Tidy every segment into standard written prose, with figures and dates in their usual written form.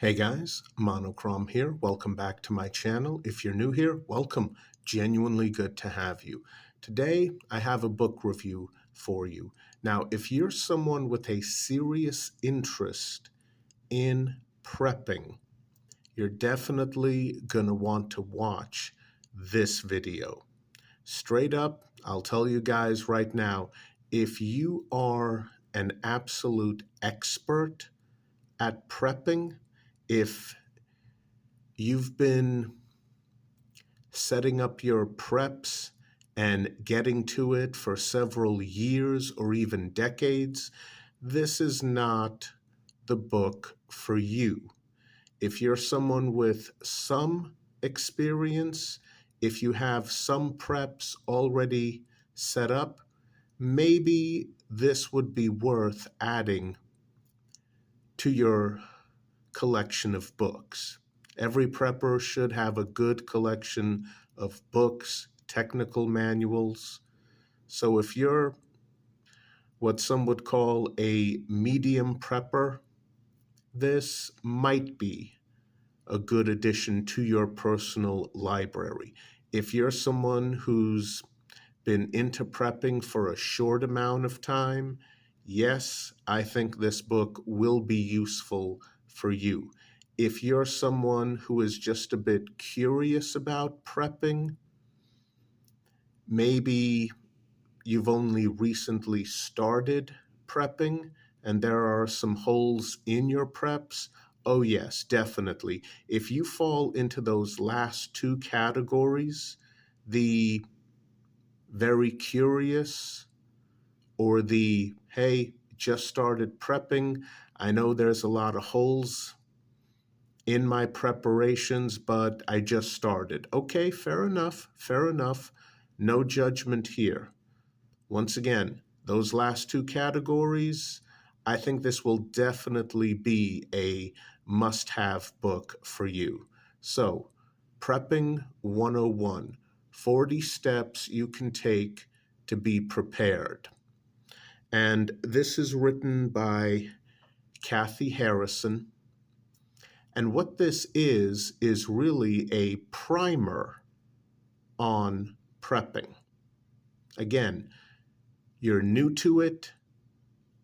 Hey guys, Monochrome here. Welcome back to my channel. If you're new here, welcome. Genuinely good to have you. Today, I have a book review for you. Now, if you're someone with a serious interest in prepping, you're definitely going to want to watch this video. Straight up, I'll tell you guys right now, if you are an absolute expert at prepping, if you've been setting up your preps and getting to it for several years or even decades, this is not the book for you. If you're someone with some experience, if you have some preps already set up, maybe this would be worth adding to your collection of books. Every prepper should have a good collection of books, technical manuals. So if you're what some would call a medium prepper, this might be a good addition to your personal library. If you're someone who's been into prepping for a short amount of time, yes, I think this book will be useful for you. If you're someone who is just a bit curious about prepping, maybe you've only recently started prepping and there are some holes in your preps, oh yes, definitely. If you fall into those last two categories, the very curious or the, hey, just started prepping, I know there's a lot of holes in my preparations, but I just started. Okay, fair enough, fair enough. No judgment here. Once again, those last two categories, I think this will definitely be a must-have book for you. So, Prepping 101, 40 steps you can take to be prepared. And this is written by Kathy Harrison. And what this is really a primer on prepping. Again, you're new to it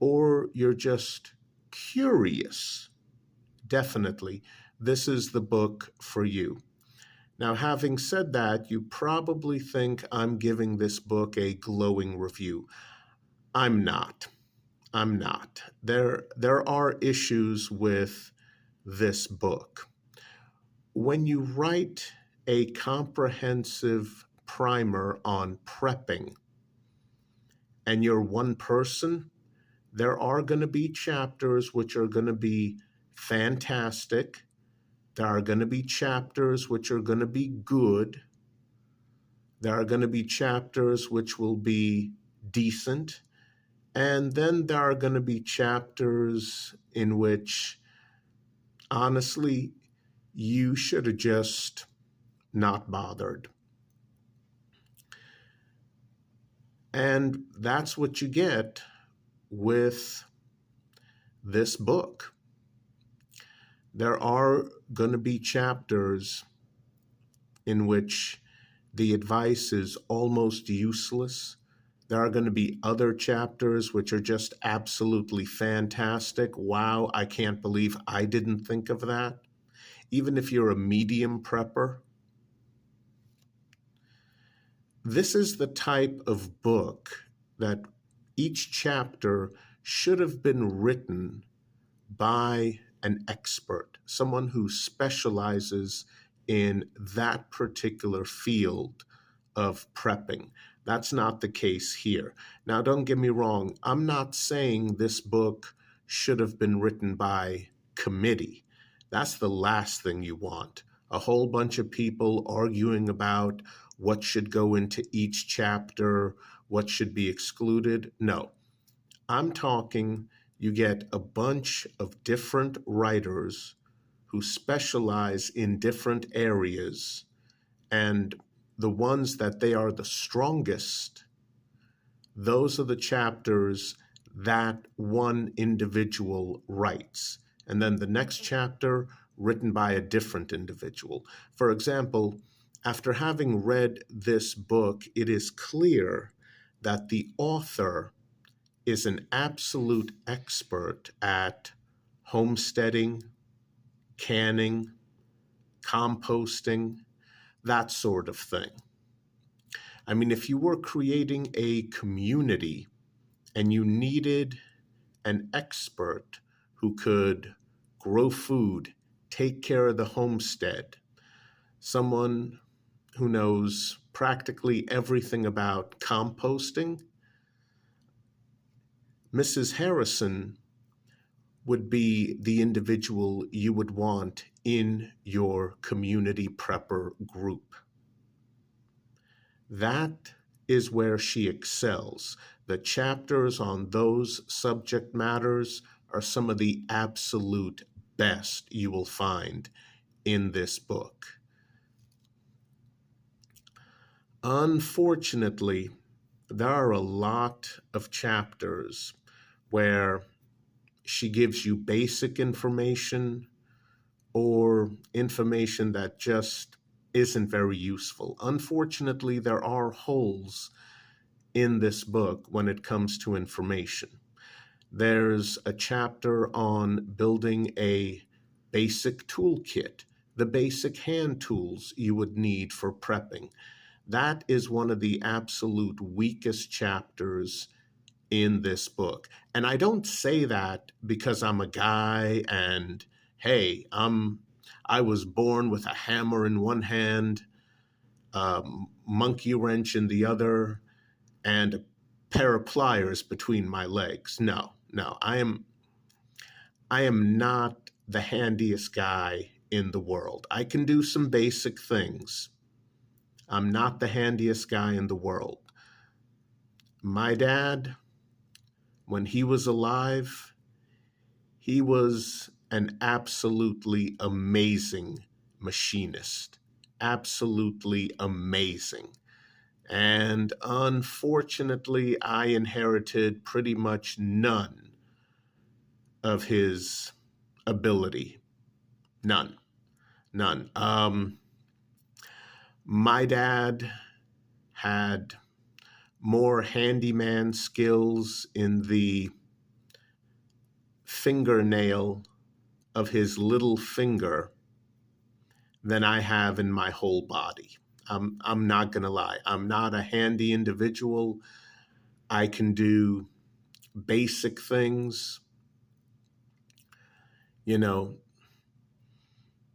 or you're just curious. Definitely, this is the book for you. Now, having said that, you probably think I'm giving this book a glowing review. I'm not. I'm not. There are issues with this book. When you write a comprehensive primer on prepping and you're one person, there are going to be chapters which are going to be fantastic. There are going to be chapters which are going to be good. There are going to be chapters which will be decent. And then there are going to be chapters in which, honestly, you should have just not bothered. And that's what you get with this book. There are going to be chapters in which the advice is almost useless. There are going to be other chapters which are just absolutely fantastic. Wow, I can't believe I didn't think of that. Even if you're a medium prepper, this is the type of book that each chapter should have been written by an expert, someone who specializes in that particular field of prepping. That's not the case here. Now, don't get me wrong. I'm not saying this book should have been written by committee. That's the last thing you want. A whole bunch of people arguing about what should go into each chapter, what should be excluded. No, I'm talking you get a bunch of different writers who specialize in different areas, and the ones that they are the strongest, those are the chapters that one individual writes. And then the next chapter written by a different individual. For example, after having read this book, it is clear that the author is an absolute expert at homesteading, canning, composting, that sort of thing. I mean, if you were creating a community and you needed an expert who could grow food, take care of the homestead, someone who knows practically everything about composting, Mrs. Harrison would be the individual you would want in your community prepper group. That is where she excels. The chapters on those subject matters are some of the absolute best you will find in this book. Unfortunately, there are a lot of chapters where she gives you basic information or information that just isn't very useful. Unfortunately, there are holes in this book when it comes to information. There's a chapter on building a basic toolkit, the basic hand tools you would need for prepping. That is one of the absolute weakest chapters in this book. And I don't say that because I'm a guy and, hey, I was born with a hammer in one hand, a monkey wrench in the other, and a pair of pliers between my legs. No, I am not the handiest guy in the world. I can do some basic things. I'm not the handiest guy in the world. My dad, when he was alive, he was an absolutely amazing machinist. Absolutely amazing. And unfortunately, I inherited pretty much none of his ability. None. My dad had more handyman skills in the fingernail of his little finger than I have in my whole body. I'm not gonna lie. I'm not a handy individual. I can do basic things. You know,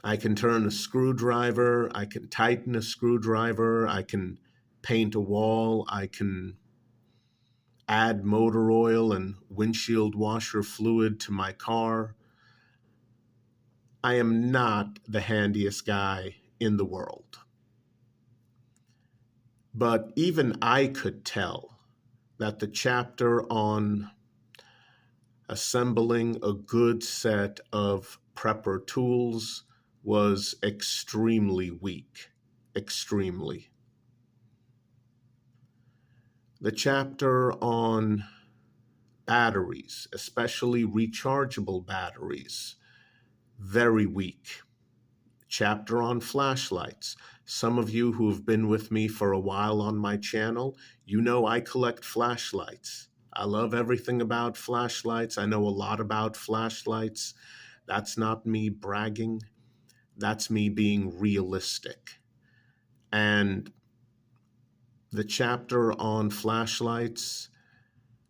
I can turn a screwdriver, I can tighten a screwdriver, I can paint a wall, I can add motor oil and windshield washer fluid to my car. I am not the handiest guy in the world. But even I could tell that the chapter on assembling a good set of prepper tools was extremely weak, extremely. The chapter on batteries, especially rechargeable batteries, very weak. Chapter on flashlights. Some of you who have been with me for a while on my channel, you know I collect flashlights. I love everything about flashlights. I know a lot about flashlights. That's not me bragging. That's me being realistic. And the chapter on flashlights,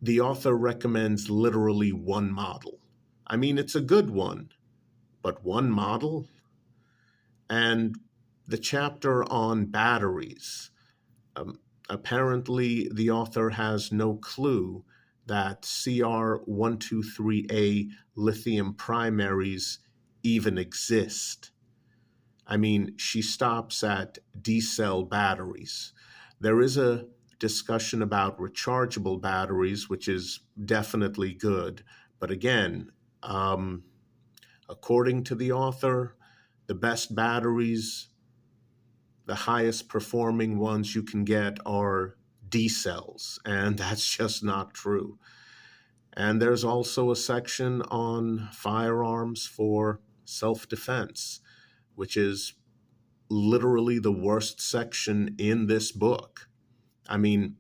the author recommends literally one model. I mean, it's a good one, but one model? And the chapter on batteries, apparently the author has no clue that CR123A lithium primaries even exist. I mean, she stops at D-cell batteries. There is a discussion about rechargeable batteries, which is definitely good. But again, according to the author, the best batteries, the highest performing ones you can get are D cells, and that's just not true. And there's also a section on firearms for self-defense, which is literally the worst section in this book. I mean,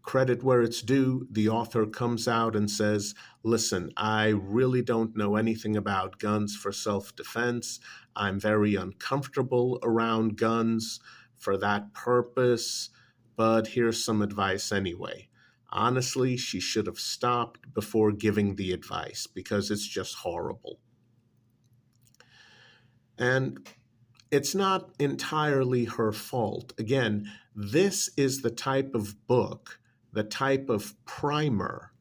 credit where it's due, the author comes out and says, listen, I really don't know anything about guns for self-defense. I'm very uncomfortable around guns for that purpose, but here's some advice anyway. Honestly, she should have stopped before giving the advice because it's just horrible. And it's not entirely her fault. Again, this is the type of book, the type of primer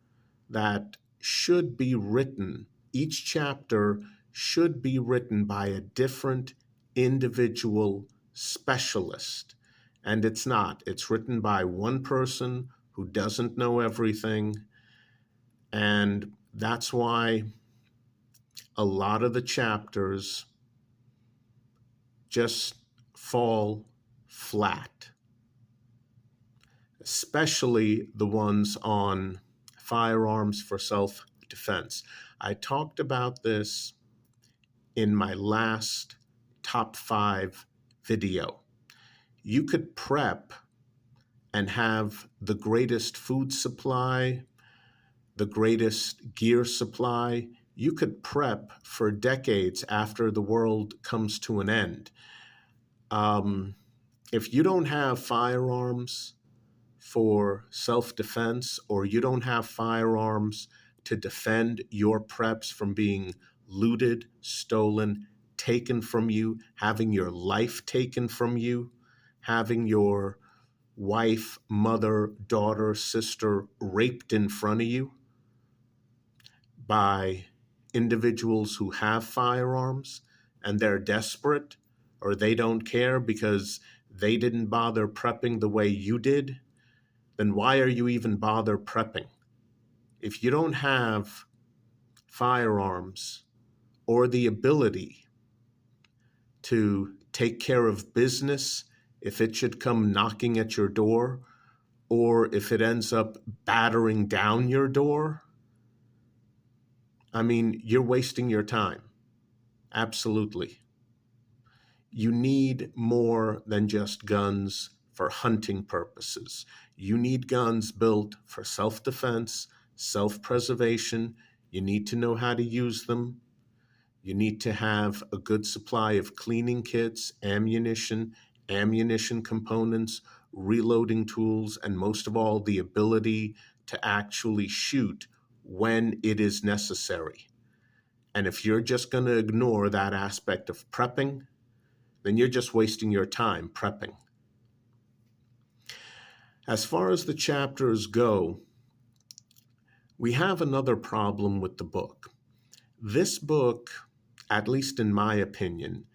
that should be written. Each chapter should be written by a different individual specialist. And it's not. It's written by one person who doesn't know everything. And that's why a lot of the chapters just fall flat, especially the ones on firearms for self-defense. I talked about this in my last top 5 video. You could prep and have the greatest food supply, the greatest gear supply. You could prep for decades after the world comes to an end. If you don't have firearms for self-defense, or you don't have firearms to defend your preps from being looted, stolen, taken from you, having your life taken from you, having your wife, mother, daughter, sister raped in front of you by individuals who have firearms, and they're desperate, or they don't care because they didn't bother prepping the way you did, then why are you even bother prepping? If you don't have firearms or the ability to take care of business if it should come knocking at your door, or if it ends up battering down your door, I mean, you're wasting your time. Absolutely. You need more than just guns for hunting purposes. You need guns built for self-defense, self-preservation. You need to know how to use them. You need to have a good supply of cleaning kits, ammunition components, reloading tools, and most of all, the ability to actually shoot when it is necessary. And if you're just going to ignore that aspect of prepping, then you're just wasting your time prepping. As far as the chapters go, we have another problem with the book. This book, at least in my opinion,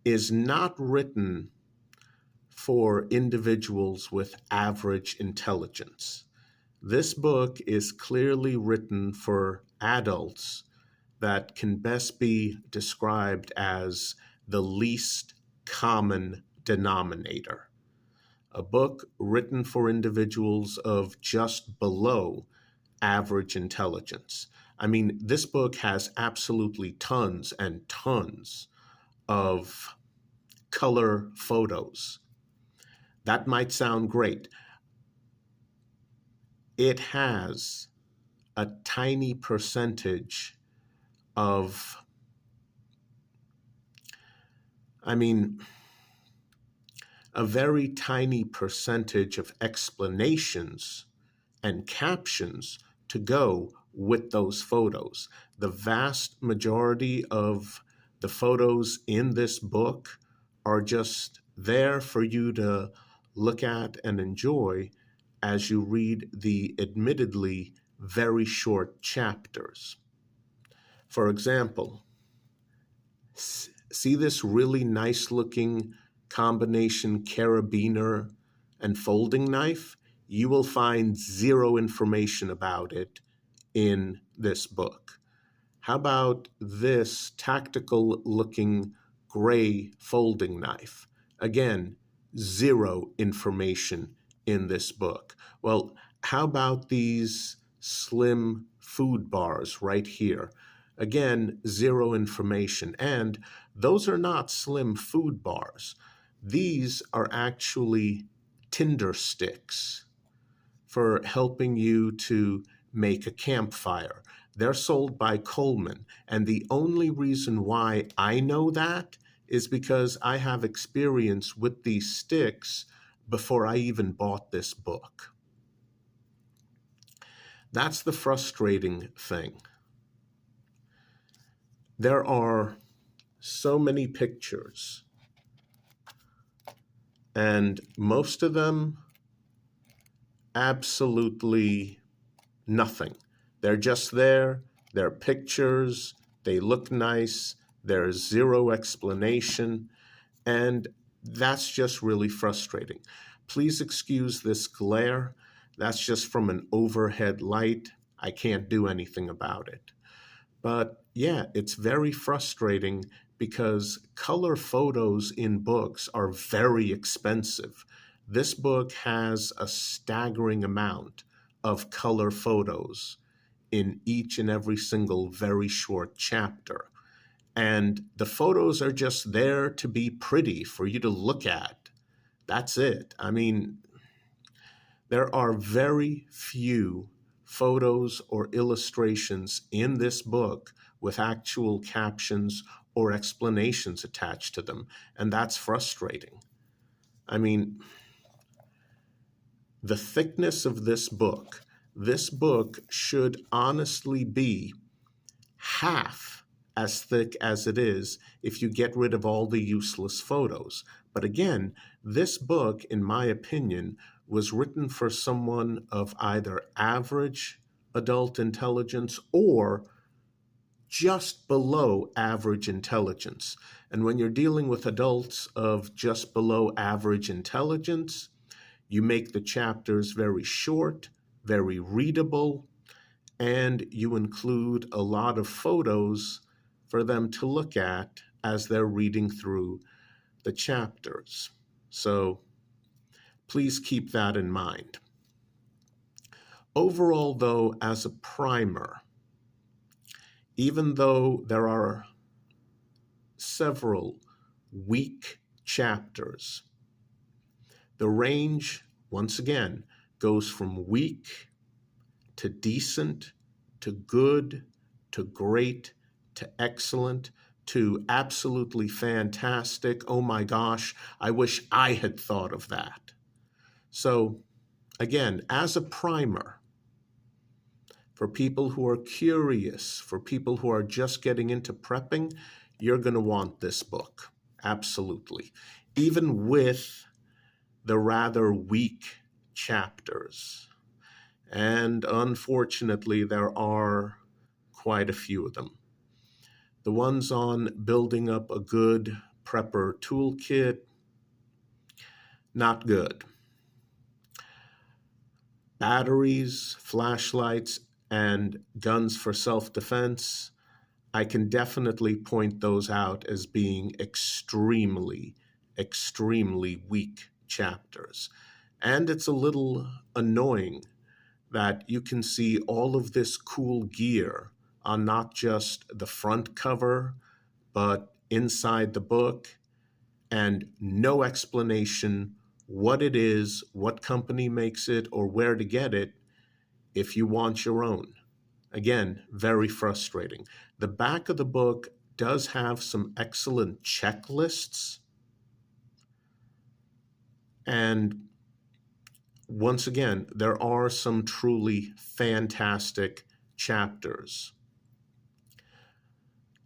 is not written for individuals with average intelligence. This book is clearly written for adults that can best be described as the least common denominator. A book written for individuals of just below average intelligence. I mean, this book has absolutely tons and tons of color photos. That might sound great. It has a tiny percentage of, a very tiny percentage of explanations and captions to go with those photos. The vast majority of the photos in this book are just there for you to look at and enjoy as you read the admittedly very short chapters. For example, see this really nice looking combination carabiner and folding knife? You will find zero information about it in this book. How about this tactical looking gray folding knife? Again, zero information in this book. Well, how about these slim food bars right here? Again, zero information. And those are not slim food bars. These are actually tinder sticks for helping you to make a campfire. They're sold by Coleman. And the only reason why I know that is because I have experience with these sticks before I even bought this book. That's the frustrating thing. There are so many pictures, and most of them absolutely nothing. They're just there, they're pictures, they look nice, there's zero explanation, and that's just really frustrating. Please excuse this glare. That's just from an overhead light. I can't do anything about it. But yeah, it's very frustrating because color photos in books are very expensive. This book has a staggering amount of color photos in each and every single very short chapter. And the photos are just there to be pretty for you to look at. That's it. I mean, there are very few photos or illustrations in this book with actual captions or explanations attached to them, and that's frustrating. I mean, the thickness of this book should honestly be half as thick as it is if you get rid of all the useless photos. But again, this book, in my opinion, was written for someone of either average adult intelligence or just below average intelligence. And when you're dealing with adults of just below average intelligence, you make the chapters very short, very readable, and you include a lot of photos for them to look at as they're reading through the chapters. So please keep that in mind. Overall, though, as a primer, even though there are several weak chapters, the range, once again, goes from weak to decent to good to great to excellent to absolutely fantastic. Oh my gosh, I wish I had thought of that. So, again, as a primer, for people who are curious, for people who are just getting into prepping, you're going to want this book. Absolutely. Even with the rather weak chapters. And unfortunately, there are quite a few of them. The ones on building up a good prepper toolkit, not good. Batteries, flashlights, and guns for self-defense, I can definitely point those out as being extremely, extremely weak chapters. And it's a little annoying that you can see all of this cool gear on not just the front cover, but inside the book, and no explanation what it is, what company makes it, or where to get it if you want your own. Again, very frustrating. The back of the book does have some excellent checklists. And once again, there are some truly fantastic chapters.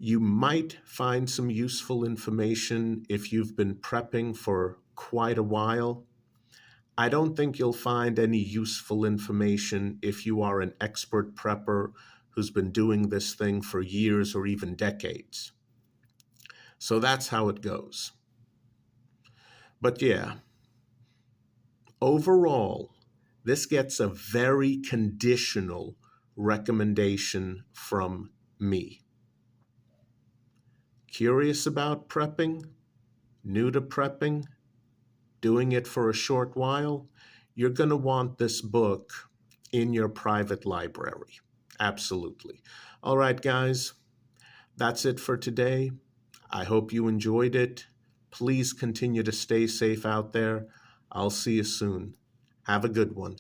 You might find some useful information if you've been prepping for quite a while. I don't think you'll find any useful information if you are an expert prepper who's been doing this thing for years or even decades. So that's how it goes. But yeah, overall, this gets a very conditional recommendation from me. Curious about prepping? New to prepping? Doing it for a short while? You're going to want this book in your private library. Absolutely. All right, guys. That's it for today. I hope you enjoyed it. Please continue to stay safe out there. I'll see you soon. Have a good one.